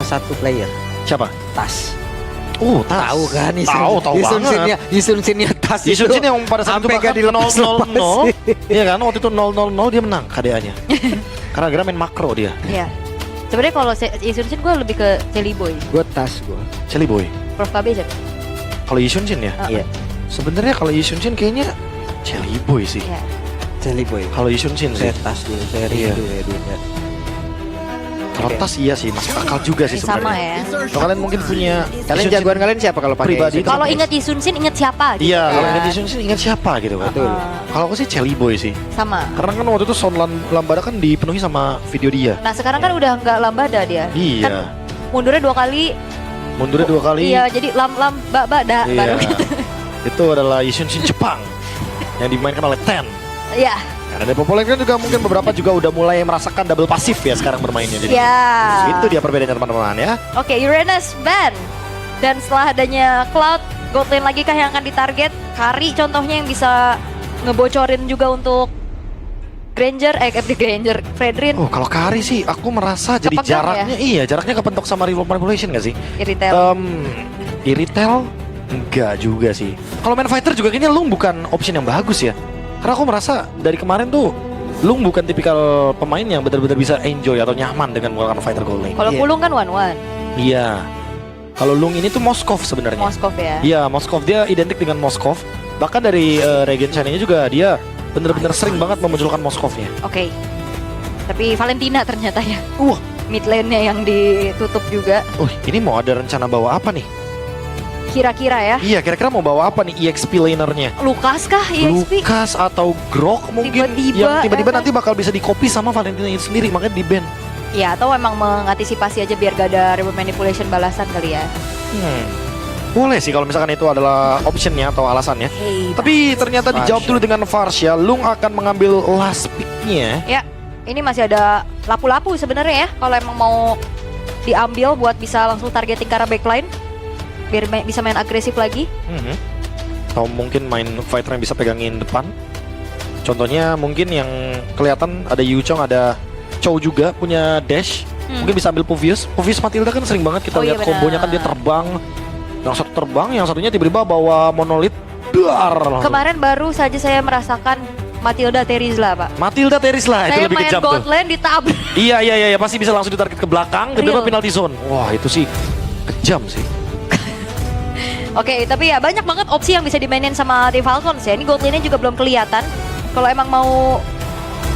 satu player. Siapa? Tas. Oh, Tas. Tahu kan? Tahu banget. Yisun Shin-nya Tas itu. Yisun Shin yang pada saat itu sampai bahkan gak dilepas 0-0. Iya kan? Waktu itu 0-0 dia menang KDA-nya. Karena gara main makro dia. Iya. Sebenarnya kalau Yisun Shin gue lebih ke Jelly Boy. Gue Tas gue. Jelly Boy. Prof KB siapa? Kalau Yisun Shin ya? Iya. Sebenarnya kalau Yisun Shin kayaknya Jelly Boy sih. Iya. Jelly Boy. Kalau Yisun Shin sih. Saya Tas dulu. Saya Iya. rindu ya dulu. Kalau Tas iya sih, masuk akal juga sih Sama sebenarnya. ya. Kalau kalian mungkin punya Kalian Yisun Shin jagoan kalian siapa kalau pakai pribadi Yisun? itu Kalau apa? ingat Yisun Shin ingat siapa gitu. Iya, kalau kan? ingat Yisun Shin ingat siapa gitu kan. Betul. Kalau aku sih Jelly Boy sih. Sama. Karena kan waktu itu sound Lambada kan dipenuhi sama video dia. Nah sekarang kan udah nggak lambada dia. Iya. Kan mundurnya 2 kali. Mundurnya 2 kali. Iya jadi lam ba da Iya. baru gitu. Itu adalah Yisun Shin Jepang yang dimainkan oleh Ten. Iya. Karena dari populer kan juga mungkin beberapa juga udah mulai merasakan double pasif ya sekarang bermainnya. Jadi Iya. itu dia perbedaannya teman-teman ya. Oke, Uranus ban. Dan setelah adanya Cloud, gold lane lagi kah yang akan ditarget? Kari contohnya yang bisa ngebocorin juga untuk Granger, Fredrin, Oh kalau Kari sih aku merasa jadi Kepegang jaraknya iya jaraknya kepentok sama Revolve Manipulation gak sih? Iritel. Iritel enggak juga sih. Kalau main fighter juga kayaknya Lung bukan option yang bagus ya. Karena aku merasa dari kemarin tuh Lung bukan tipikal pemain yang benar-benar bisa enjoy atau nyaman dengan menggunakan fighter gold lane. Kalau Iya. Pulung kan 1-1, Iya. Kalau Lung ini tuh Moskov sebenarnya. Moskov ya. Iya, Moskov dia identik dengan Moskov. Bahkan dari Regen Shine-nya juga dia benar-benar sering banget memunculkan Moskovnya. Oke. Tapi Valentina ternyata ya. Wah. Mid lane-nya yang ditutup juga. Ini mau ada rencana bawa apa nih? Kira-kira ya. Iya, kira-kira mau bawa apa nih EXP lanernya? Lukas kah EXP? Lukas atau Grok mungkin Tiba-tiba, yang tiba-tiba ya kan? nanti bakal bisa di-copy sama Valentina itu sendiri, makanya di-ban. Ya atau emang mengantisipasi aja biar gak ada remote manipulation balasan kali ya. Boleh sih kalau misalkan itu adalah optionnya atau alasannya. Hey, Tapi ternyata dijawab dulu dengan Varsha. Lung akan mengambil last pick-nya. ya, ini masih ada lapu-lapu sebenarnya ya. Kalau emang mau diambil buat bisa langsung targeting ke arah backline, biar bisa main agresif lagi. Atau mungkin main fighter yang bisa pegangin depan. Contohnya mungkin yang kelihatan ada Yuchong, ada Chow juga punya dash. Mungkin bisa ambil Puvius. Puvius Matilda kan sering banget kita Oh, iya lihat kombonya kan dia benar. terbang. Yang satu terbang, yang satunya tiba-tiba bawa monolith. Dar langsung. Kemarin baru saja saya merasakan Matilda Terizla, Pak. Matilda Terisla itu Saya lebih main kejam gold tuh. lane ditabrak. Iya, pasti bisa langsung ditarget ke belakang, tiba-tiba Real. penalty zone. Wah, itu sih kejam sih. Oke, tapi ya banyak banget opsi yang bisa dimainin sama The Falcons ya. Ini gold lane-nya juga belum kelihatan. Kalau emang mau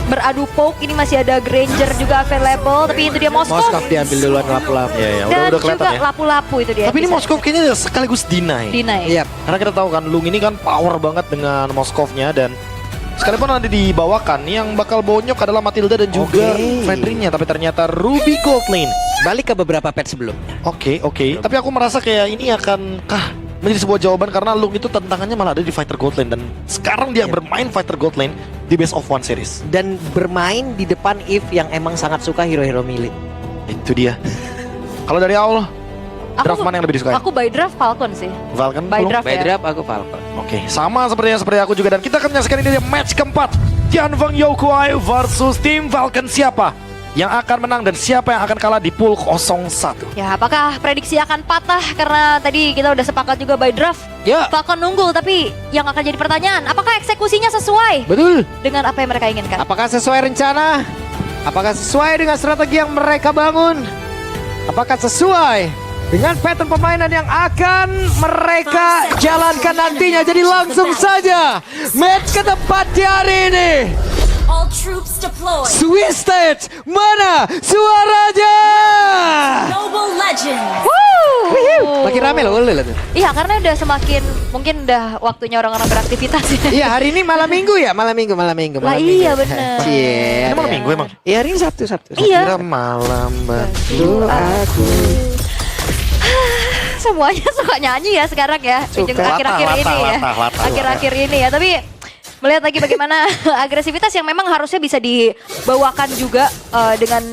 beradu poke, ini masih ada Granger juga available. Tapi itu dia Moskov. Moskov diambil duluan lapu-lapu. Iya, Dan udah kelihatan juga ya. lapu-lapu itu dia. Tapi ini bisa Moskov kayaknya sekaligus deny. deny. Iya. Karena kita tahu kan Lung ini kan power banget dengan Moskovnya dan sekalipun nanti dibawakan yang bakal bonyok adalah Matilda dan juga Oke. Fredrinnya, tapi ternyata Ruby Gold Lane. Balik ke beberapa patch sebelumnya. Oke. Tapi aku merasa kayak ini akankah menjadi sebuah jawaban karena Lung itu tantangannya malah ada di Fighter Gold Lane dan sekarang dia Iya. bermain Fighter Gold Lane di Best of One series. Dan bermain di depan Eve yang emang sangat suka hero-hero milik. Itu dia. Kalau dari awal draft mana yang lebih disukai? Aku by draft Falcon sih. Falcon? By Lung? draft By ya. draft aku Falcon. Oke, sama seperti aku juga dan kita akan menyaksikan ini dia match keempat Tianfeng Yokuai versus tim Falcon. Siapa yang akan menang dan siapa yang akan kalah di pool 01? Ya, apakah prediksi akan patah karena tadi kita udah sepakat juga by draft. Ya, Falcon unggul, tapi yang akan jadi pertanyaan, apakah eksekusinya sesuai betul. dengan apa yang mereka inginkan? Apakah sesuai rencana? Apakah sesuai dengan strategi yang mereka bangun? Apakah sesuai dengan pattern permainan yang akan mereka jalankan nantinya? Jadi langsung saja match keempat di hari ini. All troops deployed. Swiss Stage, mana suaranya? Noble legend. Makin rame loh, boleh lah tuh. Iya, karena udah semakin, mungkin udah waktunya orang-orang beraktivitas ya. Iya, hari ini malam minggu ya, malam minggu. Lah malam iya, minggu. bener. Cie, Ini malam minggu emang? Iya, hari ini Sabtu. Iya. Kira malam Tuh aku. Semuanya suka nyanyi ya sekarang ya. Suka. Ujung akhir-akhir Latah, ini ya. latah. Akhir-akhir ini ya. Tapi melihat lagi bagaimana agresivitas yang memang harusnya bisa dibawakan juga dengan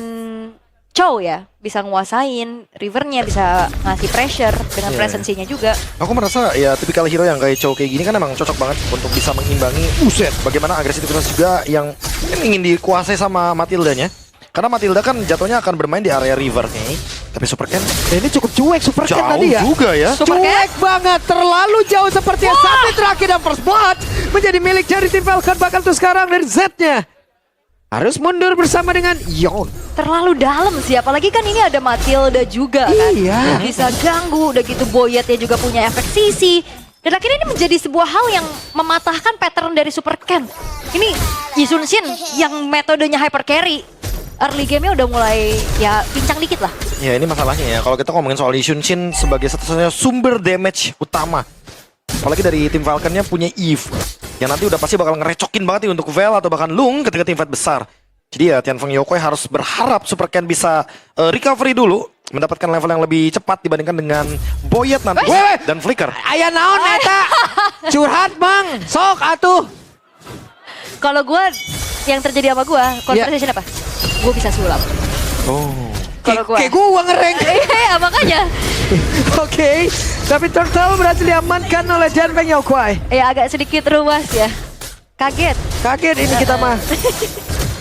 Chow ya. Bisa nguasain rivernya, bisa ngasih pressure dengan Iya. presensinya juga. Aku merasa ya tipikal hero yang kayak Chow kayak gini kan emang cocok banget untuk bisa mengimbangi bagaimana agresivitas juga yang ingin dikuasai sama Matildanya. Karena Matilda kan jatuhnya akan bermain di area river. Tapi Super Ken Ini cukup cuek Super Ken jauh tadi ya. juga ya. Super Cuek banget, terlalu jauh seperti yang sampai terakhir dan first blood menjadi milik dari tim Falcon. Bahkan tuh sekarang dari Z-nya harus mundur bersama dengan Yon. Terlalu dalam sih, apalagi kan ini ada Matilda juga kan. Iya. Bisa ganggu, udah gitu Boyetnya juga punya efek sisi. Dan akhirnya ini menjadi sebuah hal yang mematahkan pattern dari Super Ken. Ini Yisun Shin yang metodenya hyper carry. Early game-nya udah mulai ya pincang dikit lah. Ya ini masalahnya ya, kalau kita ngomongin soal Lee Shun Shin sebagai satu-satunya sumber damage utama. Apalagi dari tim Falconnya punya Eve, yang nanti udah pasti bakal ngerecokin banget nih untuk Vel atau bahkan Lung ketika tim fight besar. Jadi ya Tianfeng Yokoi harus berharap Super Ken bisa recovery dulu, mendapatkan level yang lebih cepat dibandingkan dengan Boyet nanti dan Flicker. Ayah naon eta? Curhat bang, sok atuh. Kalau gue, yang terjadi sama gue, conversation apa? Gue bisa sulap. Oh. Kalau gue. Kayak gua ngereng. Iya makanya. Oke, tapi Turtle berhasil diamankan oleh Tianfeng Yokoi. Ya agak sedikit ruas ya. Kaget. Kaget ini kita mah.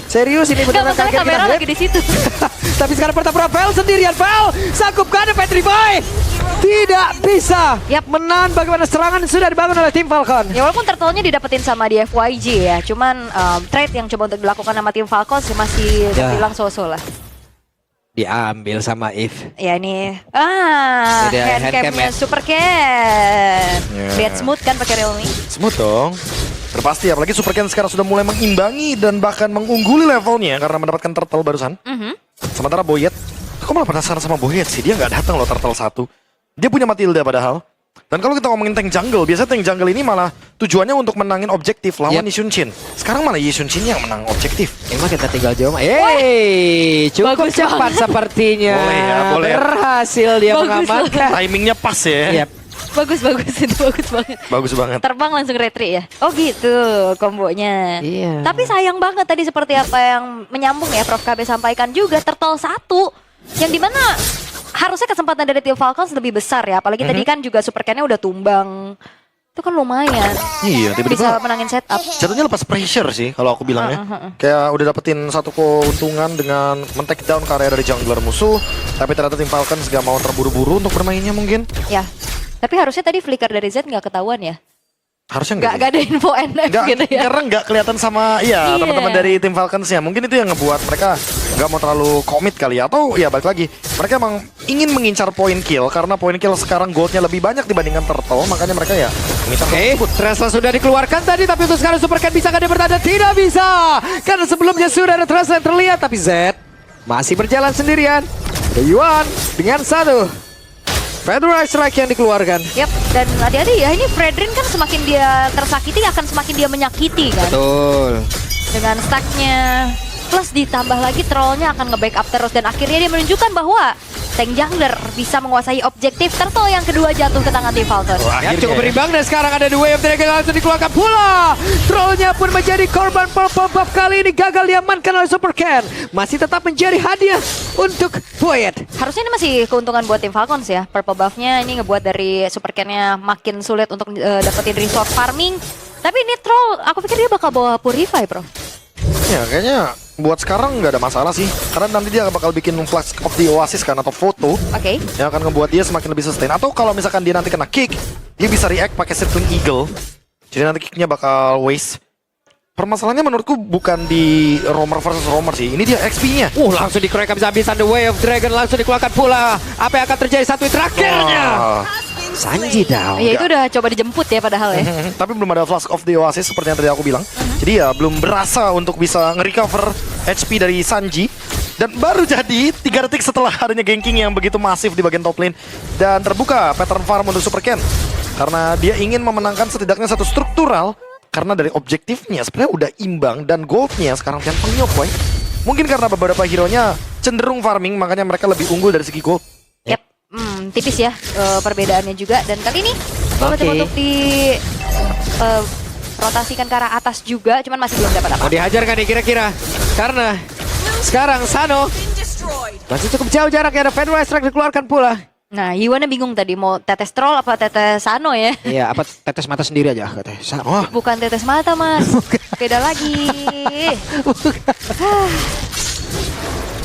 Serius ini Enggak, beneran masalah kaget kamera kita. lagi di situ. Tapi sekarang pertama Vel sendirian. Vel sanggup ke ada Petri Boy. Tidak bisa. Yap. Menahan bagaimana serangan sudah dibangun oleh tim Falcon. Ya walaupun turtle-nya didapetin sama di FYG ya, cuman trade yang coba untuk dilakukan sama tim Falcon sih masih Ya. terbilang so-so lah. Diambil sama Eve. Ya ini, Jadi handcamnya handcam ya. Super Ken. Ya. Lihat smooth kan pakai Realme. Smooth dong. Terpasti apalagi Super Ken sekarang sudah mulai mengimbangi dan bahkan mengungguli levelnya karena mendapatkan turtle barusan. Sementara Boyet, aku malah penasaran sama Boyet sih, dia nggak datang loh turtle 1. Dia punya Matilda padahal. Dan kalau kita ngomongin tank jungle, biasanya tank jungle ini malah tujuannya untuk menangin objektif lawan Yep. Yisun Shin. Sekarang malah Yisun Shin yang menang objektif. Emang kita tinggal jauh. Cukup Bagus cepat sepertinya. Boleh ya, boleh. Berhasil dia Bagus mengamankan. Timingnya pas ya. Yep. Bagus itu bagus banget. Bagus banget. Terbang langsung retri ya. Oh gitu kombonya. Iya. Tapi sayang banget tadi seperti apa yang menyambung ya Prof KB sampaikan juga turtle 1 yang dimana harusnya kesempatan dari tim Falcons lebih besar ya. Apalagi tadi kan juga Super Ken-nya udah tumbang. Itu kan lumayan. Iya, Bisa tiba-tiba menangin setup. jatuhnya lepas pressure sih kalau aku bilangnya. Kayak udah dapetin satu keuntungan dengan men-take down karya dari jungler musuh. Tapi ternyata tim Falcons gak mau terburu-buru untuk bermainnya mungkin. Ya. Tapi harusnya tadi flicker dari Z nggak ketahuan ya. Harusnya Nggak ada info NF Nggak, gitu ya. karena nggak kelihatan sama Iya. teman-teman dari tim Falcons ya. Mungkin itu yang ngebuat mereka nggak mau terlalu komit kali ya. Atau ya balik lagi, mereka emang ingin mengincar point kill karena point kill sekarang goldnya lebih banyak dibandingkan Turtle. Makanya mereka ya mengincar Oke, Tesla sudah dikeluarkan tadi, tapi untuk sekarang Super Ken bisa kan dia bertanda? Tidak bisa, karena sebelumnya sudah ada Tesla yang terlihat, tapi Z masih berjalan sendirian. Ada Yuan dengan satu Federal Strike yang dikeluarkan. Yap, dan hati-hati ya, ini Fredrin kan semakin dia tersakiti akan semakin dia menyakiti kan. Betul. Dengan stacknya, plus ditambah lagi trollnya akan nge-backup terus. Dan akhirnya dia menunjukkan bahwa tank jungler bisa menguasai objektif. Turtle yang kedua jatuh ke tangan tim Falcon. Ya, cukup berimbang dan sekarang ada The Way of Dragon langsung dikeluarkan pula. Trollnya pun menjadi korban purple buff, kali ini gagal diamankan oleh Super Ken. Masih tetap menjadi hadiah untuk Boyet. Harusnya ini masih keuntungan buat tim Falcons ya. Purple buff-nya ini ngebuat dari Super Ken-nya makin sulit untuk dapetin resource farming. Tapi ini troll, aku pikir dia bakal bawa Purify, bro. Ya kayaknya buat sekarang nggak ada masalah sih. Karena nanti dia bakal bikin Flash of the Oasis kan atau foto Oke. yang akan ngebuat dia semakin lebih sustain. Atau kalau misalkan dia nanti kena kick, dia bisa react pakai Circling Eagle. Jadi nanti kicknya bakal waste. Permasalahannya menurutku bukan di roamer versus roamer sih. Ini dia XP-nya. Langsung dikeroyok habis-habisan The Way of Dragon langsung dikeluarkan pula. Apa yang akan terjadi satu terakhirnya? Wah. Sanji down. Ya itu udah coba dijemput ya padahal ya. Tapi belum ada Flash of the Oasis seperti yang tadi aku bilang. Jadi ya belum berasa untuk bisa nge-recover HP dari Sanji. Dan baru jadi 3 detik setelah adanya ganking yang begitu masif di bagian top lane. Dan terbuka pattern farm untuk Super Ken. Karena dia ingin memenangkan setidaknya satu struktural. Karena dari objektifnya sebenarnya udah imbang. Dan goldnya sekarang Tianfeng Yokoi. Mungkin karena beberapa hero-nya cenderung farming. Makanya mereka lebih unggul dari segi gold. Yap. Tipis ya perbedaannya juga. Dan kali ini untuk di rotasikan ke arah atas juga, cuman masih belum dapat apa. Mau dihajar kan nih kira-kira? Karena sekarang Sano masih cukup jauh jaraknya, ada Federal Strike dikeluarkan pula. Nah, Yuana bingung tadi mau tetes troll apa tetes Sano ya? Iya, apa tetes mata sendiri aja katanya. Wah, Bukan tetes mata, Mas. Beda lagi.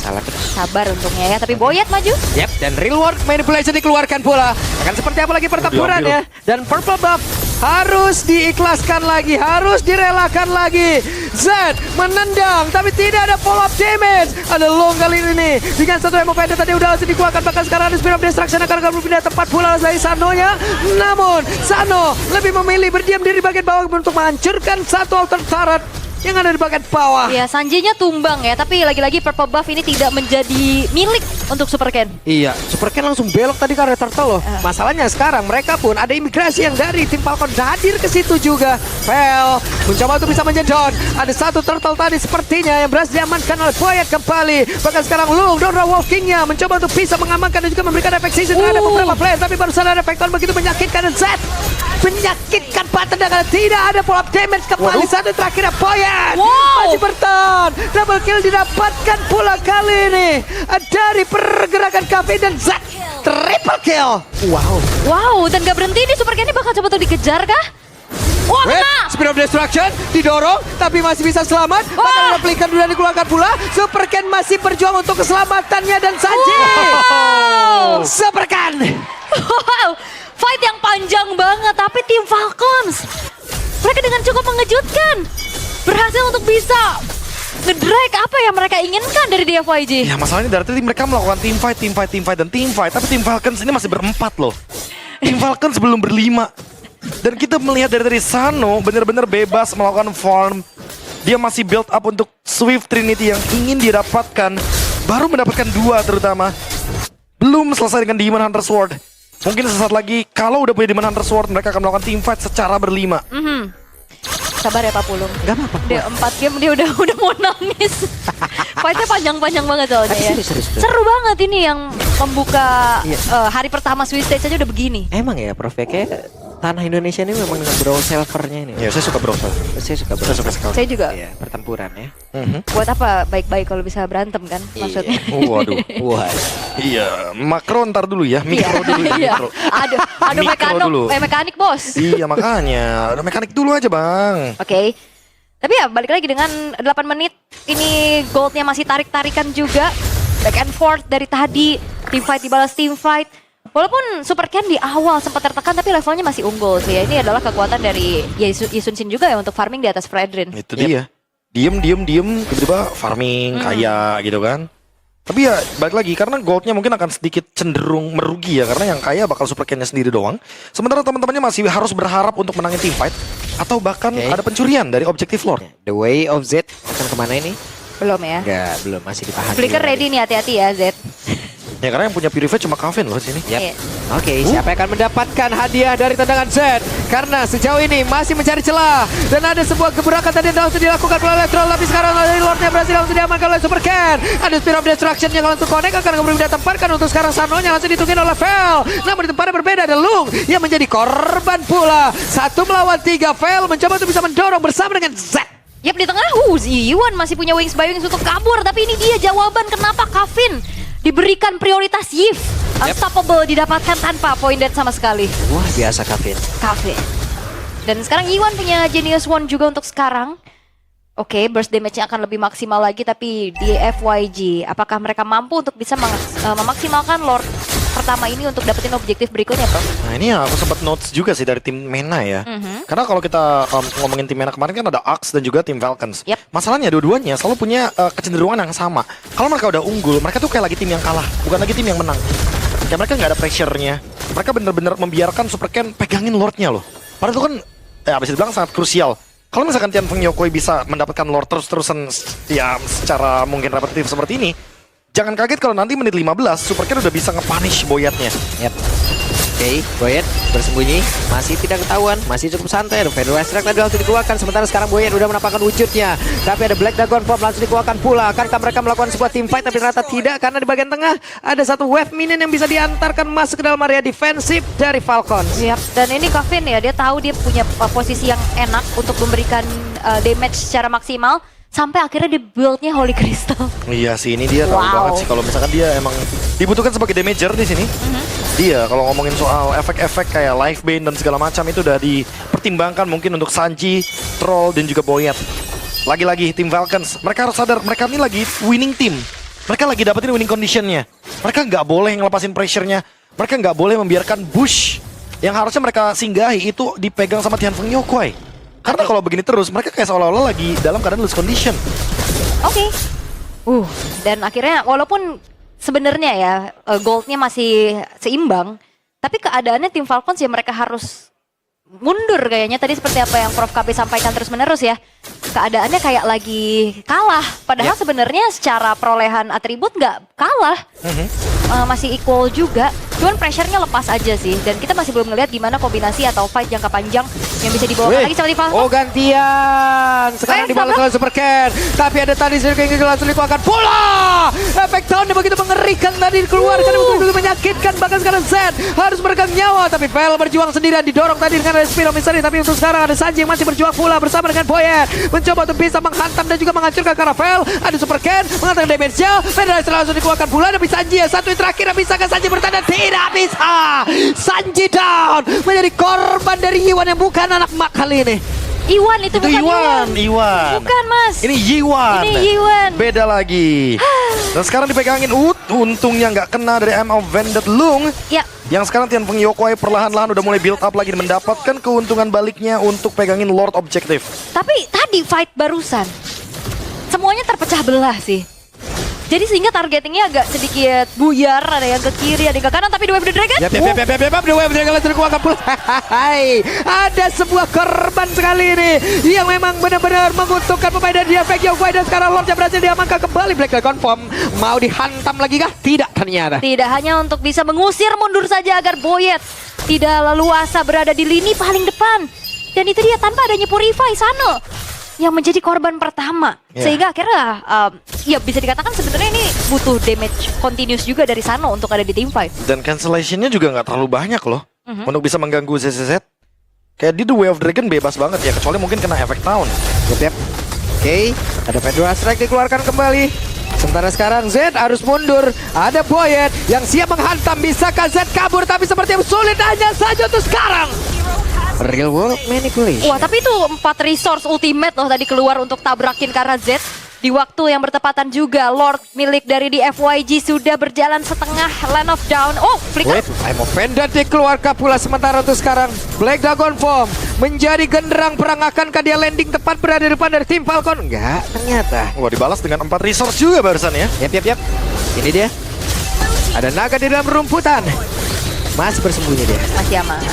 masalah. Sabar untungnya ya, tapi Boyet maju. Yep, dan real world manipulation dikeluarkan pula. Akan seperti apa lagi pertempuran ya? Dan purple buff harus diikhlaskan lagi, harus direlakan lagi. Z menendang, tapi tidak ada follow up damage. Ada long kali ini dengan satu emo pendek tadi udah langsung dikeluarkan. Bahkan sekarang ada Spirit of Destruction akan berpindah tempat pula dari Sanonya. Namun Sano lebih memilih berdiam diri bagian bawah untuk menghancurkan satu altar turret yang ada di bagian bawah. Ya, Sanjinya tumbang ya, tapi lagi-lagi purple buff ini tidak menjadi milik untuk Super Ken. Iya, Super Ken langsung belok tadi karena turtle loh. Masalahnya sekarang mereka pun ada imigrasi yang dari tim Falcon hadir ke situ juga. Fel mencoba untuk bisa menjedot. Ada satu turtle tadi sepertinya yang berhasil diamankan oleh Boyet kembali. Bahkan sekarang Lung, Dora Walking-nya mencoba untuk bisa mengamankan dan juga memberikan efek season terhadap beberapa player. Tapi baru saja ada efekton begitu menyakitkan dan Z menyakitkan pattern dengan tidak ada follow up damage kembali. Satu terakhir Boyet masih bertahan. Double kill didapatkan pula kali ini dari pergerakan Cafe dan Z. Triple kill. Wow, dan gak berhenti nih Super Ken ini bakal coba untuk dikejar kah? Wah, kena! Speed of Destruction didorong tapi masih bisa selamat. Bahkan ada flicker dulu dikeluarkan pula. Super Ken masih berjuang untuk keselamatannya dan Sanji. Wow! Super Ken. Wow, fight yang panjang banget, tapi tim Falcons mereka dengan cukup mengejutkan berhasil untuk bisa nge-drag apa yang mereka inginkan dari DFYG. Ya masalahnya dari tadi mereka melakukan team fight, tapi tim Falcons ini masih berempat loh. Tim Falcons belum berlima. Dan kita melihat dari tadi Sano benar-benar bebas melakukan farm. Dia masih build up untuk Swift Trinity yang ingin didapatkan. Baru mendapatkan 2 terutama. Belum selesai dengan Demon Hunter Sword. Mungkin sesaat lagi kalau udah punya Demon Hunter Sword mereka akan melakukan team fight secara berlima. Sabar ya Pak Pulung. Gak apa-apa. Dia 4 game dia udah mau nangis. Fightnya panjang-panjang banget soalnya ya. Serius. Seru banget ini yang membuka hari pertama Swiss Stage aja udah begini. Emang ya Prof, kayak tanah Indonesia ini memang dengan brawl servernya ini. Ya saya suka browser. Saya suka brawl. Saya suka sekali. Saya juga. Iya, pertempuran ya. Buat apa baik-baik kalau bisa berantem kan maksudnya. Waduh. Wah. Iya, makro ntar dulu ya, mikro dulu ya, Iya. mikro. Aduh Mikro dulu. mekanik bos. Iya makanya, udah mekanik dulu aja bang. Oke. Tapi ya balik lagi dengan 8 menit ini goldnya masih tarik-tarikan juga. Back and forth dari tadi, team fight dibalas team fight. Walaupun Super Ken di awal sempat tertekan tapi levelnya masih unggul sih ya. Ini adalah kekuatan dari Yisun Shin juga ya untuk farming di atas Fredrin. Itu dia. Diem, tiba-tiba farming, kaya gitu kan. Tapi ya balik lagi karena goldnya mungkin akan sedikit cenderung merugi ya. Karena yang kaya bakal Super Ken-nya sendiri doang. Sementara teman-temannya masih harus berharap untuk menangin team fight. Atau bahkan ada pencurian dari objective lord. The Way of Z akan kemana ini? Belum ya. Enggak, belum, masih ditahan. Flicker dulu ready nih, hati-hati ya Z. Ya karena yang punya Purify cuma Kaven loh sini. Yap. Iya. Oke, siapa yang akan mendapatkan hadiah dari tendangan Z? Karena sejauh ini masih mencari celah. Dan ada sebuah gebrakan tadi yang langsung dilakukan oleh Electro. Tapi sekarang dari Lordnya berhasil langsung diamankan oleh Super Ken. Ada Spirit of Destruction yang langsung connect. Akan kemudian ditempatkan untuk sekarang Sanonya langsung ditungguin oleh Fel. Namun di tempatnya berbeda ada Lung yang menjadi korban pula. 1 melawan 3. Fel mencoba untuk bisa mendorong bersama dengan Z. Yap, di tengah Ziwan masih punya Wings by Wings untuk kabur. Tapi ini dia jawaban kenapa Kavin diberikan prioritas Yif. Unstoppable didapatkan tanpa point dead sama sekali. Wah, biasa Kavin. Kavin. Dan sekarang Yiwan punya Genius One juga untuk sekarang. Oke, burst damage-nya akan lebih maksimal lagi. Tapi di FYG, apakah mereka mampu untuk bisa memaksimalkan Lord pertama ini untuk dapetin objektif berikutnya, Bro? Nah ini yang aku sempat notes juga sih dari tim MENA ya. Karena kalau kita ngomongin tim MENA kemarin kan ada Axe dan juga tim Falcons. Yep. Masalahnya dua-duanya selalu punya kecenderungan yang sama. Kalau mereka udah unggul, mereka tuh kayak lagi tim yang kalah, bukan lagi tim yang menang. Ya mereka nggak ada pressure-nya. Mereka bener-bener membiarkan Super Ken pegangin Lord-nya loh. Padahal itu kan, bisa dibilang sangat krusial. Kalau misalkan Tian Feng Yokoi bisa mendapatkan Lord terus-terusan ya secara mungkin repetitif seperti ini, jangan kaget kalau nanti menit 15 Super Ken udah bisa nge-punish Boyetnya. Yap. Oke, Boyet bersembunyi, masih tidak ketahuan, masih cukup santai. Federal Strike tadi langsung dikeluarkan, sementara sekarang Boyet udah menampakkan wujudnya. Tapi ada Black Dragon Form langsung dikeluarkan pula. Akankah mereka melakukan sebuah team fight, tapi ternyata tidak, karena di bagian tengah ada satu wave minion yang bisa diantarkan masuk ke dalam area defensif dari Falcons. Yap. Dan ini Kavin ya, dia tahu dia punya posisi yang enak untuk memberikan damage secara maksimal. Sampai akhirnya di build-nya Holy Crystal. Iya sih, ini dia tahu banget sih kalau misalkan dia emang dibutuhkan sebagai damager di sini. Dia kalau ngomongin soal efek-efek kayak life bane dan segala macam itu udah dipertimbangkan mungkin untuk Sanji, Troll dan juga Boyet. Lagi-lagi tim Falcons, mereka harus sadar mereka ini lagi winning team. Mereka lagi dapetin winning conditionnya. Mereka nggak boleh ngelepasin pressure-nya. Mereka nggak boleh membiarkan bush yang harusnya mereka singgahi itu dipegang sama Tianfeng Yokwai. Karena kalau begini terus, mereka kayak seolah-olah lagi dalam keadaan lose condition. Oke. Dan akhirnya walaupun sebenarnya ya goldnya masih seimbang, tapi keadaannya tim Falcons ya mereka harus mundur kayaknya tadi seperti apa yang Prof KB sampaikan terus-menerus ya. Keadaannya kayak lagi kalah, padahal sebenarnya secara perolehan atribut nggak kalah. Masih equal juga, cuman pressure-nya lepas aja sih. Dan kita masih belum ngeliat gimana kombinasi atau fight jangka panjang yang bisa dibawakan lagi sama Falcons. Oh gantian. Sekarang dibalas oleh Super Cat. Tapi ada tadi Sirking Eagle langsung dikeluarkan bola. Efek down begitu mengerikan tadi dikeluarkan. Begitu menyakitkan. Bahkan sekarang Z harus meregang nyawa. Tapi Vel berjuang sendirian. Didorong tadi dengan ada Spiro Mystery. Tapi untuk sekarang ada Sanji yang masih berjuang pula bersama dengan Boyet. Mencoba untuk bisa menghantam dan juga menghancurkan karena Vel. Ada Super Cat mengatakan damage-nya. Federasi langsung dikeluarkan pula. Tapi Sanji ya satu yang terakhir. Bisakah Sanji bertanda? Tidak bisa. Sanji down. Menjadi korban dari Iwan yang bukan anak mak kali ini. Iwan itu bukan Iwan. Iwan. Bukan mas. Ini Yiwan. Ini Yiwan. Beda lagi. Dan sekarang dipegangin. Untungnya nggak kena dari M of Vended Lung. Ya. Yang sekarang Tianfeng Yokwai perlahan-lahan udah mulai build up lagi. Mendapatkan keuntungan baliknya untuk pegangin Lord Objective. Tapi tadi fight barusan semuanya terpecah belah sih. Jadi sehingga targetingnya agak sedikit buyar, ada yang ke kiri, ada yang ke kanan, tapi The Wave of the Dragon. The Wave of the Dragon langsung dikeluarkan pula. Hai, ada sebuah korban sekali ini yang memang benar-benar menguntungkan pemain dari Tianfeng Yokwai dan sekarang Lordnya berhasil diamankan kembali. Black Dragon Form mau dihantam lagi kah? Tidak ternyata. Tidak, hanya untuk bisa mengusir mundur saja agar Boyet tidak leluasa berada di lini paling depan. Dan itu dia tanpa adanya Purify Sano yang menjadi korban pertama. Sehingga akhirnya ya bisa dikatakan sebenarnya ini butuh damage continuous juga dari Sano untuk ada di team fight. Dan cancellationnya juga nggak terlalu banyak loh. Untuk bisa mengganggu ZZZ. Kayak di The Way of Dragon bebas banget ya. Kecuali mungkin kena efek Town. Yep. Oke, ada Fedora Strike dikeluarkan kembali. Sementara sekarang Z harus mundur. Ada Boyet yang siap menghantam. Bisakah Z kabur? Tapi seperti sulit hanya saja untuk sekarang. Real world manipulation. Wah, tapi itu 4 resource ultimate loh tadi keluar untuk tabrakin karena Z. Di waktu yang bertepatan juga Lord milik dari di FYG sudah berjalan setengah Land of Down. Oh, flicker. Wait, I'm offended dikeluarkan pula sementara untuk sekarang. Black Dragon Form menjadi genderang perang. Akankah dia landing tepat berada di depan dari tim Falcon? Enggak, ternyata. Wah, dibalas dengan 4 resource juga barusan ya. Yap. Ini dia. Ada naga di dalam rumputan. Masih bersembunyi dia. Masih aman.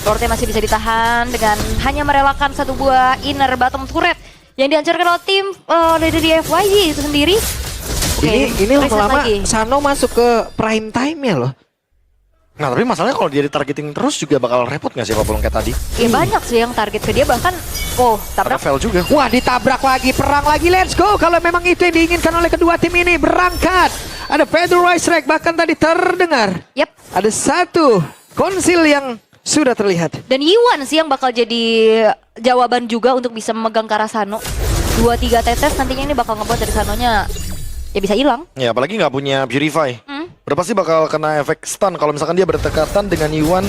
Lordnya masih bisa ditahan dengan hanya merelakan satu buah inner bottom turret yang dihancurkan oleh tim dari FYG itu sendiri. Ini reset lama-lama lagi. Sano masuk ke prime time-nya loh. Nah, tapi masalahnya kalau dia ditargeting terus juga bakal repot nggak sih kalau belum kayak tadi? Ya banyak sih yang target ke dia, bahkan Ada tabrak. fail juga. Wah, ditabrak lagi, perang lagi, let's go. Kalau memang itu yang diinginkan oleh kedua tim ini, berangkat. Ada Fedora Strike, bahkan tadi terdengar. Yap. Ada satu konsil yang sudah terlihat. Dan Yiwan sih yang bakal jadi jawaban juga untuk bisa memegang Karasano. 2-3 tetes nantinya ini bakal ngebuat dari Sanonya ya bisa hilang. Ya, apalagi nggak punya Purify. Udah pasti bakal kena efek stun kalau misalkan dia berdekatan dengan Yuan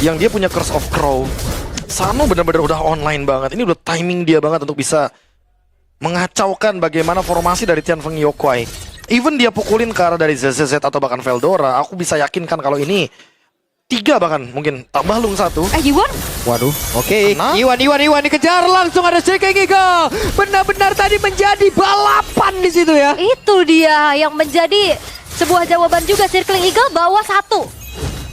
yang dia punya Curse of Crow. Sano benar-benar udah online banget. Ini udah timing dia banget untuk bisa mengacaukan bagaimana formasi dari Tianfeng Yokwai. Even dia pukulin ke arah dari ZZZ atau bahkan Veldora, aku bisa yakinkan kalau ini 3 bahkan mungkin tambah lung 1. Yiwan? Waduh, oke. Kena. Iwan dikejar langsung, ada Sirking Eagle. Benar-benar tadi menjadi balapan di situ ya. Itu dia yang menjadi sebuah jawaban juga. Circling Eagle bawa 1.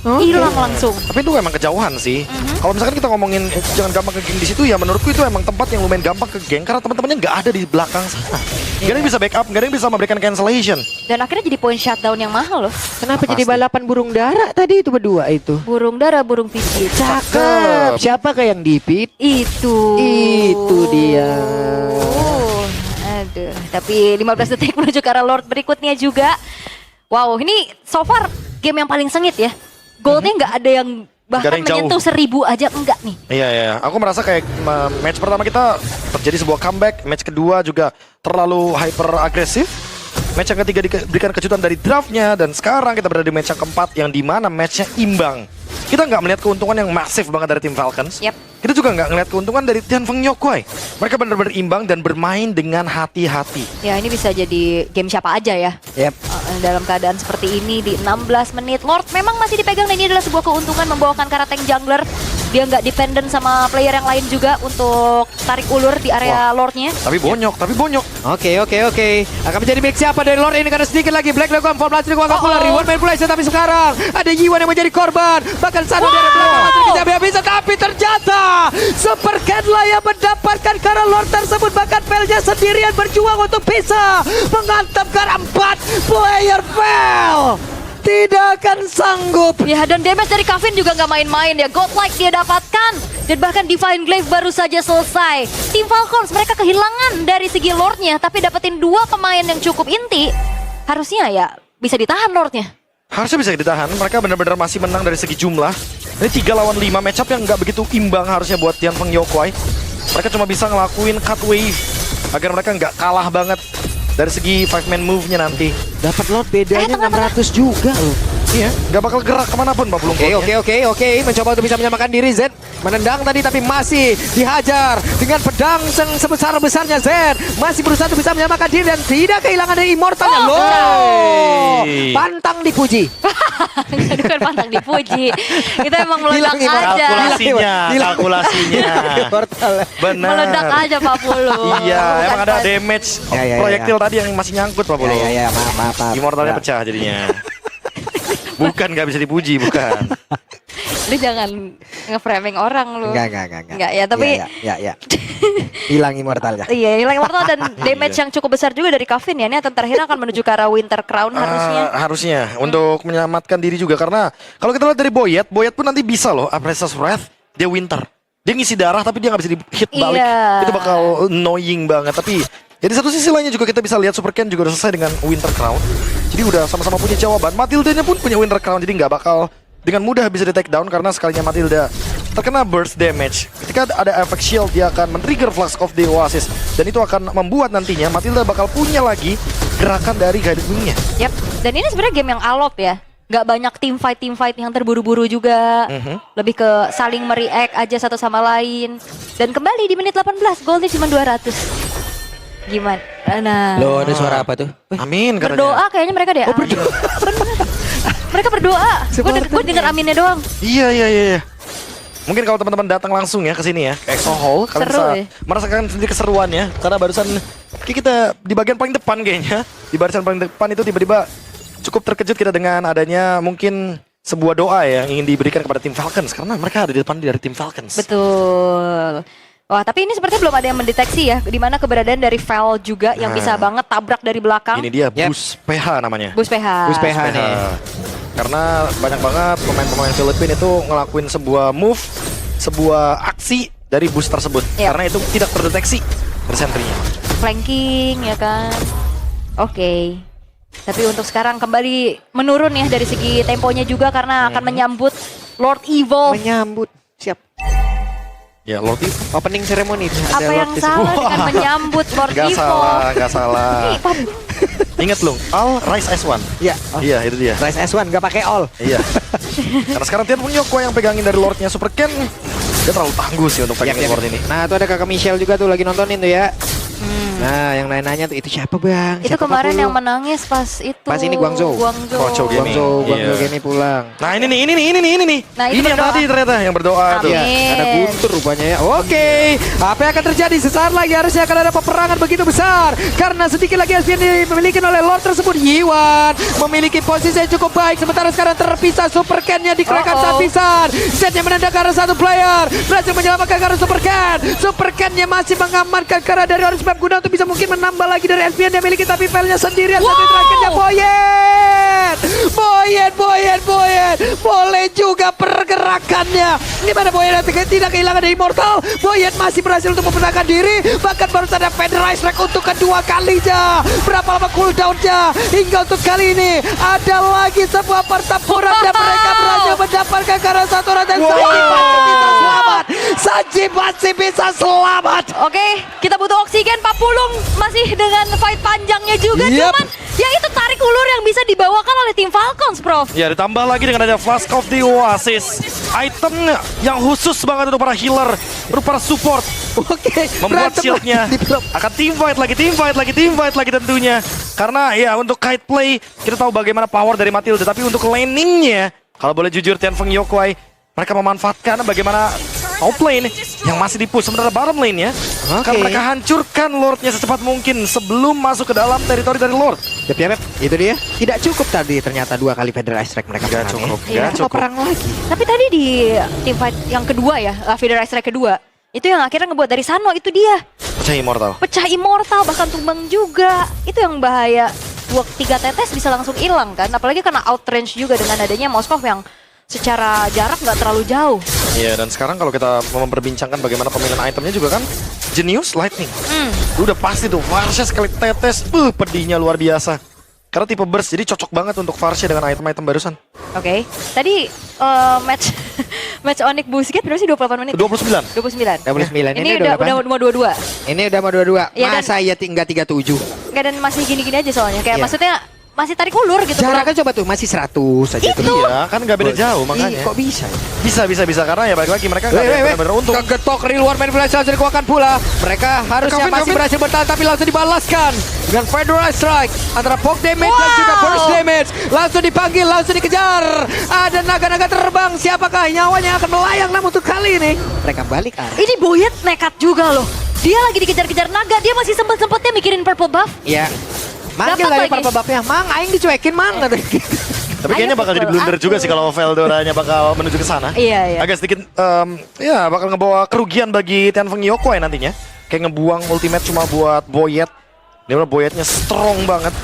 Hilang langsung. Tapi itu emang kejauhan sih. Kalau misalkan kita ngomongin jangan gampang ke geng di situ, ya menurutku itu emang tempat yang lumayan gampang ke geng karena teman-temannya nggak ada di belakang sana. Gak ada yang bisa backup, gak ada yang bisa memberikan cancellation. Dan akhirnya jadi point shutdown yang mahal loh. Kenapa jadi Pasti. balapan burung dara tadi itu berdua itu? Burung dara, burung pipit. Cakep. Siapakah yang dipit? Itu dia. Aduh, tapi 15 detik menuju ke arah Lord berikutnya juga. Wow, ini so far game yang paling sengit ya. Goldnya nggak ada yang bahkan Nggak ada yang menyentuh 1000 aja enggak nih. Iya. Aku merasa kayak match pertama kita terjadi sebuah comeback, match kedua juga terlalu hyper agresif. Match yang ketiga diberikan kejutan dari draftnya, dan sekarang kita berada di match yang keempat yang dimana matchnya imbang. Kita nggak melihat keuntungan yang masif banget dari tim Falcons. Yap. kita juga nggak ngeliat keuntungan dari Tianfeng Yokwai. Mereka benar-benar imbang dan bermain dengan hati-hati. Ya ini bisa jadi game siapa aja ya. Yep. Dalam keadaan seperti ini di 16 menit. Lord memang masih dipegang dan ini adalah sebuah keuntungan membawakan karakter jungler. Dia nggak dependent sama player yang lain juga untuk tarik ulur di area Lordnya. Tapi bonyok. Oke. Akan menjadi mix siapa dari Lord ini karena sedikit lagi Black Lagoon formulasi gak pulang reward manipulation, tapi sekarang ada Yiwan yang menjadi korban. Bahkan satu dari belakang masih bisa bisa, tapi ternyata Super Cat lah yang mendapatkan karena Lord tersebut, bahkan Velnya sendirian berjuang untuk bisa mengantapkan 4 player Vel. Tidak akan sanggup. Ya dan damage dari Kavin juga nggak main-main ya. Godlike dia dapatkan. Dan bahkan Divine Glaive baru saja selesai. Tim Falcons mereka kehilangan dari segi Lordnya. Tapi dapetin 2 pemain yang cukup inti. Harusnya ya bisa ditahan Lordnya. Harusnya bisa ditahan. Mereka benar-benar masih menang dari segi jumlah. Ini 3 lawan 5 matchup yang nggak begitu imbang harusnya buat Tianfeng Yokwai. Mereka cuma bisa ngelakuin cut wave agar mereka nggak kalah banget dari segi 5-man move-nya nanti. Dapat Lord bedanya 600 juga loh. Iya, nggak bakal gerak kemanapun Pak Belum. Oke. Mencoba untuk bisa menyamakan diri Z. Menendang tadi tapi masih dihajar dengan pedang sebesar-besarnya Z. Masih berusaha untuk bisa menyamakan diri dan tidak kehilangan dari immortalnya. Loh, pantang dipuji. Bukan pantang dipuji. Itu emang meledak Hilang aja. Kalkulasinya. Benar. Meledak aja Pak Pulu. Iya, Bukan emang ada pan- damage Ya. proyektil tadi yang masih nyangkut Pak Bolo. Ya, maaf. Immortalnya pecah jadinya. Bukan, nggak bisa dipuji, bukan. Lu jangan nge-framing orang lu. Enggak. Enggak ya, tapi Ya. Hilang immortalnya. iya, hilang immortal dan damage yang cukup besar juga dari Kavin ya. Ini akan terakhir akan menuju ke arah Winter Crown harusnya. Harusnya untuk menyelamatkan diri juga karena kalau kita lihat dari Boyet pun nanti bisa loh Apressus Wrath, dia Winter. Dia ngisi darah tapi dia nggak bisa di-hit balik. Iya. Itu bakal annoying banget. Tapi ya di satu sisi lainnya juga kita bisa lihat Super Ken juga udah selesai dengan Winter Crown. Jadi udah sama-sama punya jawaban. Matilda-nya pun punya Winter Crown, jadi nggak bakal dengan mudah bisa di take down karena sekalinya Matilda terkena burst damage. Ketika ada efek shield, dia akan men-trigger Flux of the Oasis. Dan itu akan membuat nantinya Matilda bakal punya lagi gerakan dari Guided Wing-nya. Yap. Dan ini sebenarnya game yang alot ya. Nggak banyak team fight yang terburu-buru juga. Lebih ke saling mereact aja satu sama lain. Dan kembali di menit 18, golnya cuma 200. Gimana? Nah. Loh, ada suara apa tuh? Amin katanya. Berdoa kayaknya mereka deh. Berdoa. Mereka berdoa. Gue denger aminnya doang. Iya. Mungkin kalau teman-teman datang langsung ya ke sini ya, ke Exo Hall, kalian Seru bisa ya. merasakan sendiri keseruannya. Karena barusan kayak kita di bagian paling depan kayaknya, di barisan paling depan itu tiba-tiba cukup terkejut kita dengan adanya mungkin sebuah doa ya yang ingin diberikan kepada tim Falcons karena mereka ada di depan dari tim Falcons. Betul. Wah, tapi ini sepertinya belum ada yang mendeteksi ya, di mana keberadaan dari Val juga yang bisa banget tabrak dari belakang. Ini dia Yep. Bus PH namanya. Bus PH. Bus PH nih. Karena banyak banget pemain-pemain Filipina itu ngelakuin sebuah move, sebuah aksi dari bus tersebut. Yep. Karena itu tidak terdeteksi dari sentrinya. Flanking ya kan. Oke. Tapi untuk sekarang kembali menurun ya dari segi temponya juga karena akan menyambut Lord Evil. Menyambut. Siap. Ya, Lord Evil. Opening ceremony. Apa yang salah dengan menyambut Lord Gak Evil? salah, gak salah. Ih, Pak. Ingat loh, Al Rise S1. Iya. Iya, itu dia. Rise S1 gak pakai all. Iya. Karena sekarang Tianfeng Yokwai yang pegangin dari Lordnya Super Ken. Dia terlalu tangguh sih untuk pegangin Lord ini. Nah, tuh ada kakak Michelle juga tuh lagi nontonin tuh ya. Nah, yang lain-lainnya tuh itu siapa bang? Itu Siapa kemarin Pak yang Pulu? menangis pas itu. Pas ini Guangzhou. Guangzhou Gaming. Guangzhou Iya. Gaming pulang. Nah, ini nih. Nah, Ini itu yang berdoa. tadi ternyata yang berdoa tuh. Amin. Iya, ada Guntur rupanya ya. Oke, apa yang akan terjadi sesaat lagi harusnya akan ada peperangan begitu besar karena sedikit lagi hasil yang dimiliki oleh Lord tersebut. Yiwan memiliki posisi yang cukup baik sementara sekarang terpisah Super Ken-nya dikenakan sapisan. Setnya menendang ke arah satu player, berhasil menyelamatkan ke arah Super Ken. Super Ken-nya masih mengamankan ke arah dari Orange Map guna untuk bisa mungkin menambah lagi dari SPN yang miliki tapi failnya sendirian. Satu terakhirnya Boyet boleh juga pergerakannya. Gimana Boyet tidak kehilangan dari Immortal. Boyet masih berhasil untuk memenangkan diri. Bahkan baru saja Federalize Rack untuk kedua kalinya. Berapa lama cooldown-nya hingga untuk kali ini ada lagi sebuah pertempuran dan mereka berhasil mendapatkan karena satu orang yang sakit masih bisa selamat. Wajib masih bisa selamat. Oke, kita butuh oksigen. Pak Pulung masih dengan fight panjangnya juga. Yep. Cuman ya itu tarik ulur yang bisa dibawakan oleh tim Falcons, Prof. Ya ditambah lagi dengan ada Flask of the Oasis. Item yang khusus banget untuk para healer, untuk para support. Oke, Membuat berantem shieldnya lagi di blok. akan team fight lagi tentunya. Karena ya untuk kite play kita tahu bagaimana power dari Matilda, tapi untuk laningnya kalau boleh jujur Tianfeng Yokwai mereka memanfaatkan bagaimana top lane yang masih di push sementara bottom lane ya. Akan mereka hancurkan Lordnya secepat mungkin sebelum masuk ke dalam teritori dari Lord. Yep, itu dia. Tidak cukup tadi ternyata 2 kali Federal Strike mereka Gak menang, cukup, ya. gak Mereka cukup. perang lagi. Tapi tadi di tim fight yang kedua ya, Federal Strike kedua, itu yang akhirnya ngebuat dari Sano itu dia. Pecah immortal. Pecah immortal, bahkan tumbang juga. Itu yang bahaya. 3 tetes bisa langsung hilang kan. Apalagi karena outrange juga dengan adanya Moskov yang secara jarak nggak terlalu jauh. Iya, dan sekarang kalau kita memperbincangkan bagaimana pemilihan itemnya juga kan Genius Lightning. Udah pasti tuh Varsha sekali tetes, pedihnya luar biasa. Karena tipe burst, jadi cocok banget untuk Varsha dengan item-item barusan. Oke, tadi match match Onyx Busquets berapa sih 28 menit? 29. 29. 29. Ini udah mau 22. Ini udah mau 22. Iya, dan- Masa ya tinggal 37. Enggak, dan masih gini-gini aja soalnya. Kayak Iya. maksudnya masih tarik ulur gitu. Jaraknya coba tuh masih 100 saja Itu. tuh. Iya, kan nggak beda jauh makanya. Kok bisa? Bisa karena ya balik lagi mereka nggak ada yang benar-benar untung. Kegetok real war man flash langsung dikeluarkan pula. Mereka harusnya Calvin, masih Calvin. berhasil bertahan tapi langsung dibalaskan dengan Federal Strike antara poke damage dan juga burst damage. Langsung dipanggil, langsung dikejar. Ada naga-naga terbang. Siapakah nyawanya akan melayang namun untuk kali ini mereka balik arah. Ini Boyet nekat juga loh. Dia lagi dikejar-kejar naga, dia masih sempet-sempetnya mikirin purple buff. Iya. Manggil Dapat dari lagi. para babaknya, Mang, aing dicuekin, Mang. Katanya gitu. Tapi kayaknya bakal jadi blunder juga sih kalau Veldoranya bakal menuju ke sana. Iya. Agak sedikit ya bakal ngebawa kerugian bagi Tianfeng Yokwai nantinya. Kayak ngebuang ultimate cuma buat Boyet. Dimana Boyetnya strong banget.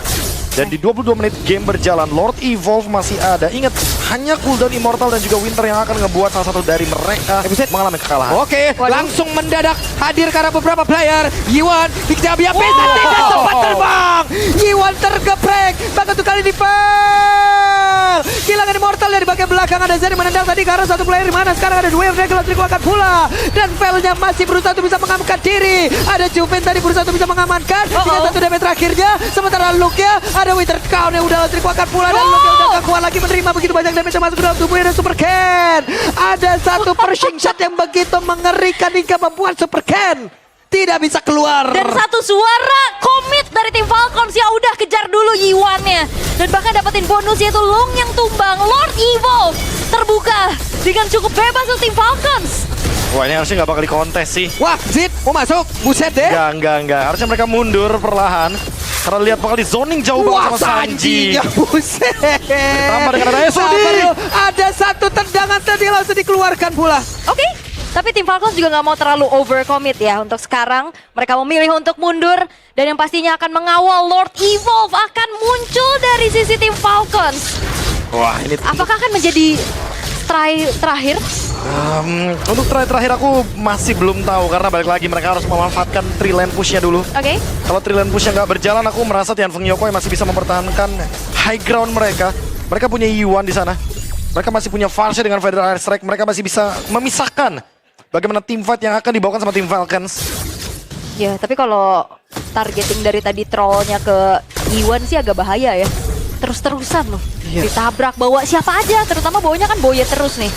Dan di 22 menit game berjalan, Lord Evolve masih ada. Ingat, hanya cooldown Immortal dan juga Winter yang akan ngebuat salah satu dari mereka mengalami kekalahan. Oke, Waduh. langsung mendadak hadir karena beberapa player. Yiwan dikejar bisa tidak sempat terbang. Yiwan tergeprek. Bahkan tuh kali di fail. Kehilangan Immortal dari bagian belakang. Ada Zeri menendang tadi karena satu player di mana sekarang ada dua yang Drake dikeluarkan pula. Dan failnya masih berusaha untuk bisa mengamankan diri. Ada Juven tadi berusaha untuk bisa mengamankan. Tinggal satu damage terakhirnya. Sementara Luke-nya ada Winter Crown yang udah dikeluarkan pula. Dan Luke udah gak kuat lagi menerima begitu banyak damage yang masuk ke dalam tubuhnya. Dan Super Ken. Ada satu pershing shot yang begitu mengerikan hingga membuat Super Ken tidak bisa keluar. Dan satu suara komit dari tim Falcons ya udah kejar dulu Yiwannya. Dan bahkan dapetin bonus yaitu Long yang tumbang. Lord Evolve terbuka dengan cukup bebas untuk tim Falcons. Wah, ini harusnya nggak bakal dikontes sih. Wah, Zid mau masuk. Buset deh. Enggak. Harusnya mereka mundur perlahan. Karena lihat bakal di zoning jauh banget sama Sanji. Sanjinya, buset. Ditambah dengan ada SOD. Sabar yuk. Ada satu tendangan tadi langsung dikeluarkan pula. Oke, tapi tim Falcons juga nggak mau terlalu overcommit ya. Untuk sekarang mereka memilih untuk mundur. Dan yang pastinya akan mengawal Lord Evolve akan muncul dari sisi tim Falcons. Wah, ini Apakah akan menjadi try terakhir? untuk terakhir aku masih belum tahu karena balik lagi mereka harus memanfaatkan 3 lane push-nya dulu. Oke. Kalau 3 lane push-nya nggak berjalan, aku merasa Tianfeng Yokwai masih bisa mempertahankan high ground mereka. Mereka punya Yuan di sana. Mereka masih punya Varsha dengan Federal Air Strike. Mereka masih bisa memisahkan bagaimana team fight yang akan dibawakan sama tim Falcons. Ya, tapi kalau targeting dari tadi trollnya ke Iwan sih agak bahaya ya. Terus-terusan loh. Iya. Ditabrak bawa siapa aja, terutama bawanya kan Boyet terus nih.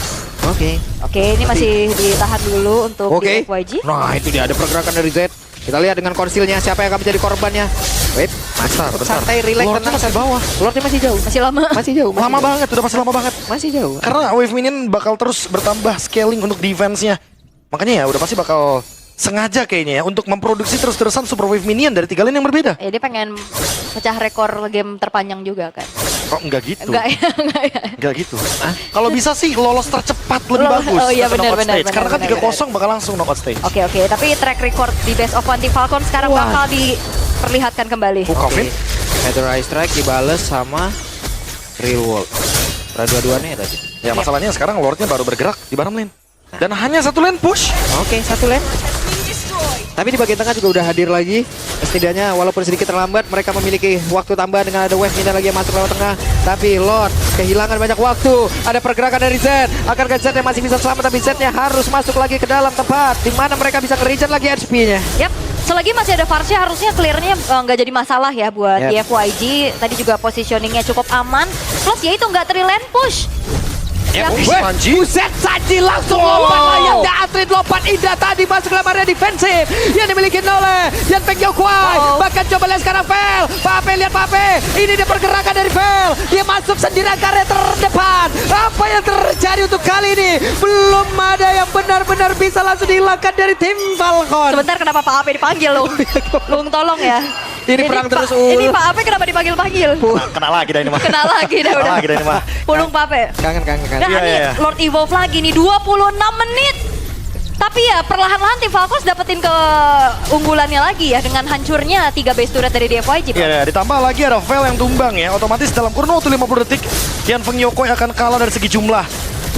Oke. Oke, ini masih ditahan dulu untuk Oke. di FYG. Nah, itu dia ada pergerakan dari Z. Kita lihat dengan konsilnya siapa yang akan menjadi korbannya. Wait, Bentar. santai, relax, Lordnya tenang. masih di bawah. Lordnya masih jauh. Masih lama. Masih jauh. masih Lama jauh. banget, udah pasti lama banget. Masih jauh. Karena wave minion bakal terus bertambah scaling untuk defense-nya. Makanya ya udah pasti bakal sengaja kayaknya ya untuk memproduksi terus-terusan super wave minion dari 3 lane yang berbeda. Ya, dia pengen pecah rekor game terpanjang juga kan. Kok enggak gitu? Enggak ya, enggak ya. Enggak gitu. Kalau bisa sih lolos tercepat lebih bagus. Oh iya, ke knockout benar, stage. Karena kan benar, 3-0 bakal langsung knockout stage. Oke, tapi track record di Best of One tim Falcon sekarang Wah. bakal diperlihatkan kembali. Calvin? Federal Strike dibales sama Real World. Dua-duanya ya tadi. Ya masalahnya sekarang Lordnya baru bergerak di bottom lane. Dan hanya 1 lane push. Oke, satu lane. Been destroyed. Tapi di bagian tengah juga udah hadir lagi. Setidaknya walaupun sedikit terlambat, mereka memiliki waktu tambahan dengan ada wave Mina lagi yang masuk lewat tengah. Tapi Lord kehilangan banyak waktu. Ada pergerakan dari Zed. Akankah Zed yang masih bisa selamat, tapi Zednya harus masuk lagi ke dalam tempat di mana mereka bisa nge-regen lagi HP-nya. Yap, selagi masih ada Varsha harusnya clearnya nggak jadi masalah ya buat Yep. di FYG. Tadi juga positioningnya cukup aman. Plus ya itu nggak tri-lane push. Ya, Yang- wih, Sanji. Buset, Sanji langsung lompat layang. Atlet lompat indah tadi masuk dalam area defensif yang dimiliki oleh Yan Peng Yokwai. Bahkan coba lihat sekarang Vel. Pape, lihat Pape. Ini dia pergerakan dari Vel. Dia masuk sendirian ke area terdepan. Apa yang terjadi untuk kali ini? Belum ada yang benar-benar bisa langsung dihilangkan dari tim Falcon. Sebentar, kenapa Pak Ape dipanggil Lung? Lung tolong ya. Ini perang terus, Ini Pak Ape kenapa dipanggil-panggil? Kena lagi dah ini mah. Kena lagi dah Kena udah. lagi dah ini mah. Pulung Pak Ape. Kangen. Nah Iya, ini iya. Lord Evolve lagi nih 26 menit. Tapi ya perlahan-lahan tim Falcons dapetin keunggulannya lagi ya dengan hancurnya 3 base turret dari DFYG. Pak. Iya, ditambah lagi ada Vel yang tumbang ya. Otomatis dalam kurun waktu 50 detik, Tian Feng Yokoi akan kalah dari segi jumlah.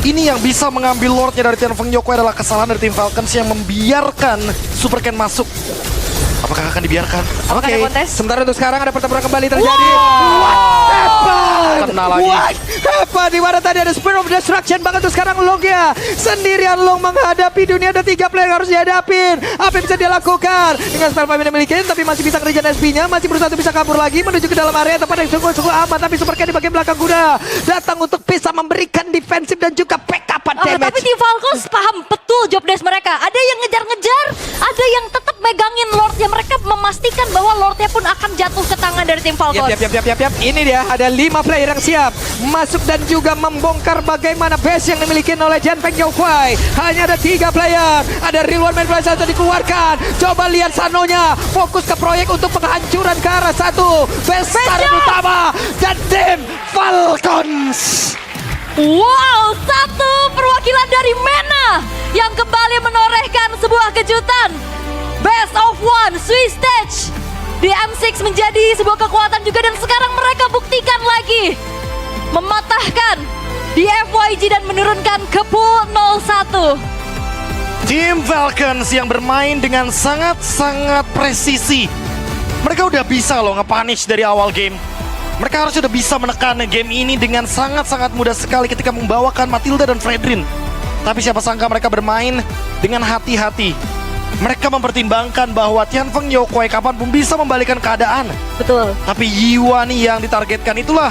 Ini yang bisa mengambil Lordnya dari Tian Feng Yokoi adalah kesalahan dari tim Falcons yang membiarkan Super Ken masuk. Apakah akan dibiarkan? Apakah ada kontes? Sementara untuk sekarang ada pertempuran kembali terjadi. Kena lagi. Apa di mana tadi ada Spirit of Destruction banget tuh sekarang Long ya. Sendirian Long menghadapi dunia, ada 3 player yang harus dihadapin. Apa yang bisa dia lakukan? Dengan spell yang dimiliki tapi masih bisa nge-regen SP-nya, masih berusaha untuk bisa kabur lagi menuju ke dalam area tempat yang sungguh-sungguh aman, tapi Super Ken di bagian belakang kuda datang untuk bisa memberikan defensif dan juga backupan Tapi damage. tim Falcons paham betul job desk mereka. Ada yang ngejar-ngejar, ada yang tetap megangin Lordnya. Mereka memastikan bahwa Lordnya pun akan jatuh ke tangan dari tim Falcons. Yap. Ini dia, ada 5 player yang siap masuk dan juga membongkar bagaimana base yang dimiliki oleh Yan Peng Yokwai. Hanya ada 3 player. Ada Real One Man Blast yang dikeluarkan. Coba lihat Sanonya fokus ke proyek untuk penghancuran ke arah satu base taruh utama dan tim Falcons. Wow, satu perwakilan dari MENA yang kembali menorehkan sebuah kejutan. Best of one, Swiss Stage. Di M6 menjadi sebuah kekuatan juga dan sekarang mereka buktikan lagi. Mematahkan di FYG dan menurunkan ke pool 01. Tim Falcons yang bermain dengan sangat-sangat presisi. Mereka udah bisa loh nge-punish dari awal game. Mereka harusnya udah bisa menekan game ini dengan sangat-sangat mudah sekali ketika membawakan Matilda dan Fredrin. Tapi siapa sangka mereka bermain dengan hati-hati. Mereka mempertimbangkan bahwa Tian Feng Yokwai kapanpun bisa membalikan keadaan. Betul. Tapi Yiwa nih yang ditargetkan itulah